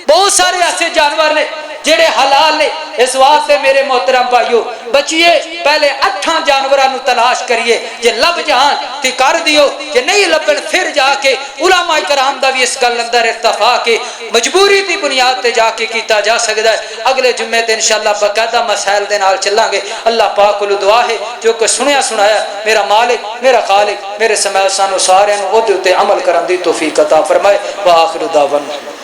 بہت سارے ایسے جانور نے جڑے حلال نے اس واسطے میرے محترم بھائیو بچیے پہلے 8 جانوراں نو تلاش کریے جے لب جان تے کر دیو جے نہیں لبن پھر جا کے علماء کرام دا بھی اس گل اندر اتفاق ہے مجبوری دی بنیاد تے جا کے کیتا جا سکدا ہے اگلے جمعے تے انشاءاللہ باقاعدہ مسائل دے نال چلاں گے اللہ پاک کول دعا ہے جو کہ سنیا سنایا میرا مالک میرا خالق میرے سمیع سانو سارے نو اودے تے عمل کرن دی توفیق عطا فرمائے واخر دعوانا